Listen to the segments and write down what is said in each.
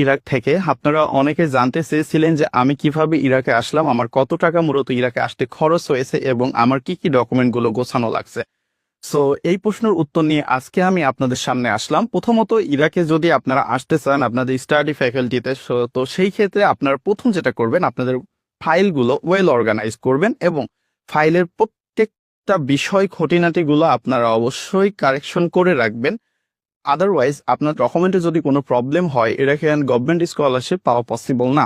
Iraq থেকে আপনারা অনেকে জানতে চেয়েছিলেন যে আমি কিভাবে ইরাকে আসলাম, আমার কত টাকা মূলত ইরাকে আসতে খরচ হয়েছে এবং আমার কি কি ডকুমেন্টগুলো গোছানো লাগছে। সো এই প্রশ্নের উত্তর নিয়ে আজকে আমি আপনাদের সামনে আসলাম। প্রথমত, ইরাকে যদি আপনারা আসতে চান আপনাদের স্টাডি ফ্যাকাল্টিতে, তো সেই ক্ষেত্রে আপনারা প্রথম যেটা করবেন, আপনাদের ফাইলগুলো ওয়েল অর্গানাইজ করবেন এবং ফাইলের প্রত্যেকটা বিষয় খুঁটিনাটিগুলো আপনারা অবশ্যই কারেকশন করে রাখবেন। আদারওয়াইজ আপনার ডকুমেন্টে যদি কোনো প্রবলেম হয়, ইরাকিয়ান গভর্নমেন্ট স্কলারশিপ পাওয়া পসিবল না।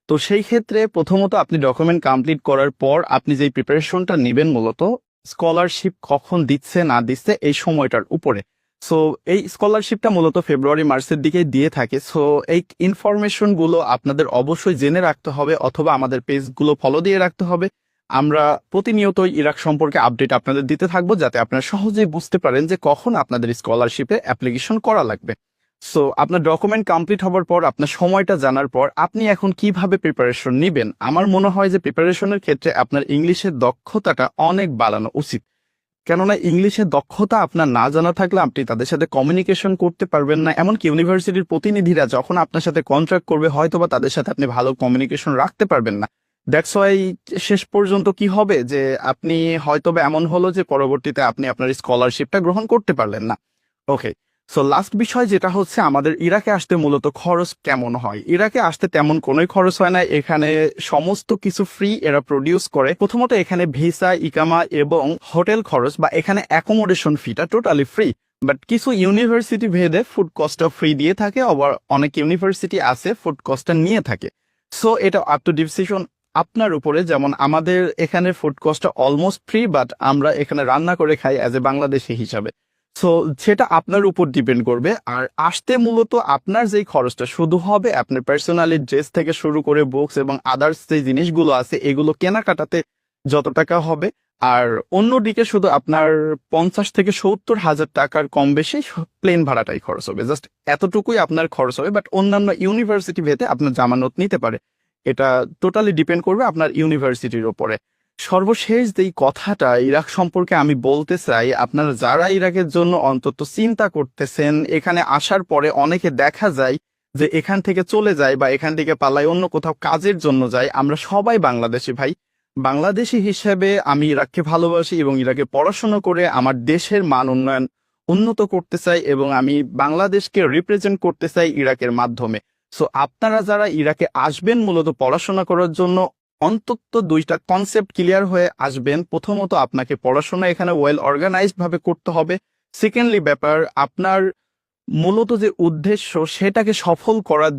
তো সেই ক্ষেত্রে প্রথমত আপনি ডকুমেন্ট কমপ্লিট করার পর আপনি যেই প্রিপারেশনটা নেবেন মূলত স্কলারশিপ কখন দিচ্ছে না দিচ্ছে এই সময়টার উপরে। সো এই স্কলারশিপটা মূলত ফেব্রুয়ারি মার্চের দিকে দিয়ে থাকে। সো এই ইনফরমেশনগুলো আপনাদের অবশ্যই জেনে রাখতে হবে অথবা আমাদের পেজগুলো ফলো দিয়ে রাখতে হবে। আমরা প্রতিনিয়তই ইরাক সম্পর্কে আপডেট আপনাদের দিতে থাকবো, যাতে আপনারা সহজেই বুঝতে পারেন যে কখন আপনাদের স্কলারশিপে অ্যাপ্লিকেশন করা লাগবে। সো আপনার ডকুমেন্ট কমপ্লিট হওয়ার পর, আপনার সময়টা জানার পর আপনি এখন কিভাবে প্রিপারেশন নেবেন, আমার মনে হয় যে প্রিপারেশনের ক্ষেত্রে আপনার ইংলিশের দক্ষতাটা অনেক বাড়ানো উচিত। কেননা ইংলিশের দক্ষতা আপনার না জানা থাকলে আপনি তাদের সাথে কমিউনিকেশন করতে পারবেন না। এমনকি ইউনিভার্সিটির প্রতিনিধিরা যখন আপনার সাথে কন্ট্রাক্ট করবে, হয়তোবা তাদের সাথে আপনি ভালো কমিউনিকেশন রাখতে পারবেন না। দ্যাটস ওয়াই শেষ পর্যন্ত কি হবে যে আপনি হয়তোবা এমন হলো যে পরবর্তীতে আপনি আপনার স্কলারশিপটা গ্রহণ করতে পারলেন না। ওকে, সো লাস্ট বিষয় যেটা হচ্ছে, আমাদের ইরাকে আসতে মূলত খরচ কেমন হয়। ইরাকে আসতে তেমন কোনোই খরচ হয় না, এখানে সমস্ত কিছু ফ্রি এরা প্রডিউস করে। প্রথমত এখানে ভিসা, ইকামা এবং হোটেল খরচ বা এখানে অ্যাকোমোডেশন ফিটা টোটালি ফ্রি। বাট কিছু ইউনিভার্সিটি ভেদে ফুড কস্টটা ফ্রি দিয়ে থাকে, আবার অনেক ইউনিভার্সিটি আছে ফুড কস্টটা নিয়ে থাকে। সো এটা আপ টু ডিসিশন আপনার উপরে। যেমন আমাদের এখানে ফুড কস্টটা অলমোস্ট ফ্রি, বাট আমরা এখানে রান্না করে খাই অ্যাজ এ বাংলাদেশি হিসাবে। সো সেটা আপনার উপর ডিপেন্ড করবে। আর আসতে মূলত আপনার যেই খরচটা শুধু হবে আপনার পার্সোনালি ড্রেস থেকে শুরু করে বুকস এবং আদার্স যে জিনিসগুলো আছে এগুলো কেনাকাটাতে যত টাকা হবে। আর অন্যদিকে শুধু আপনার 50 থেকে 70 হাজার টাকার কম বেশি প্লেন ভাড়াটাই খরচ হবে। জাস্ট এতটুকুই আপনার খরচ হবে। বাট অন্যান্য ইউনিভার্সিটি ভেদে আপনার জামানত নিতে পারে। এটা টোটালি ডিপেন্ড করবে আপনার ইউনিভার্সিটির ওপরে। সর্বশেষ যেই কথাটা ইরাক সম্পর্কে আমি বলতে চাই, আপনারা যারা ইরাকের জন্য অন্তত চিন্তা করতেছেন, এখানে আসার পরে অনেকে দেখা যায় যে এখান থেকে চলে যায় বা এখান থেকে পালায় অন্য কোথাও কাজের জন্য যায়। আমরা সবাই বাংলাদেশি ভাই। বাংলাদেশি হিসেবে আমি ইরাককে ভালোবাসি এবং ইরাকে পড়াশোনা করে আমার দেশের মান উন্নত করতে চাই এবং আমি বাংলাদেশকে রিপ্রেজেন্ট করতে চাই ইরাকের মাধ্যমে। সো আপনারা যারা ইরাকে আসবেন মূলত পড়াশোনা করার জন্য, অন্তত দুইটা কনসেপ্ট ক্লিয়ার হয়ে আসবেন। প্রথমত আপনাকে পড়াশোনা এখানে ওয়েল অর্গানাইজড ভাবে করতে হবে। সেকেন্ডলি ব্যাপার, আপনার মূলত যে উদ্দেশ্য সেটাকে সফল করার